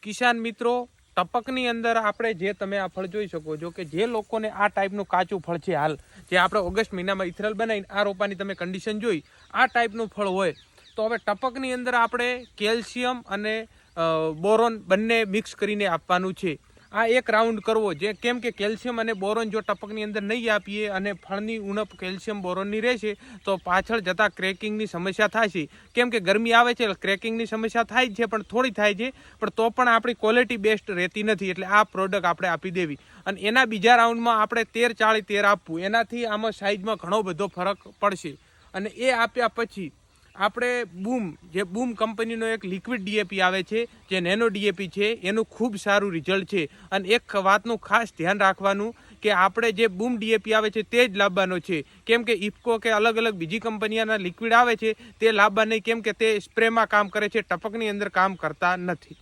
કિસાન મિત્રો, ટપકની અંદર આપણે જે તમે આ ફળ જોઈ શકો છો કે જે લોકોને આ ટાઈપનું કાચું ફળ છે, હાલ જે આપણે ઓગસ્ટ મહિનામાં ઇથરલ બનાવીને આ રોપાની તમે કન્ડિશન જોઈ, આ ટાઈપનું ફળ હોય તો હવે ટપકની અંદર આપણે કેલ્શિયમ અને બોરોન બંને મિક્સ કરીને આપવાનું છે. આ એક રાઉન્ડ કરવો જે કેમ કે કેલ્શિયમ અને બોરોન જો ટપકની અંદર નહીં આપીએ અને ફળની ઉણપ કેલ્શિયમ બોરોનની રહેશે તો પાછળ જતાં ક્રેકિંગની સમસ્યા થશે. કેમ કે ગરમી આવે છે ક્રેકિંગની સમસ્યા થાય છે, પણ થોડી થાય છે, પણ તો પણ આપણી ક્વોલિટી બેસ્ટ રહેતી નથી. એટલે આ પ્રોડક્ટ આપણે આપી દેવી અને એના બીજા રાઉન્ડમાં આપણે 13-40-13 આપવું. એનાથી આમાં સાઇઝમાં ઘણો બધો ફરક પડશે. અને એ આપ્યા પછી આપણે બૂમ કંપનીનો એક લિક્વિડ ડીએપી આવે છે જે નેનો ડીએપી છે, એનું ખૂબ સારું રિઝલ્ટ છે. અને એક વાતનું ખાસ ધ્યાન રાખવાનું કે આપણે જે બૂમ ડીએપી આવે છે તે જ લાવવાનો છે. કેમ કે ઇફકો કે અલગ અલગ બીજી કંપનીના લિક્વિડ આવે છે તે લાવવા નહીં, કેમ કે તે સ્પ્રેમાં કામ કરે છે, ટપકની અંદર કામ કરતા નથી.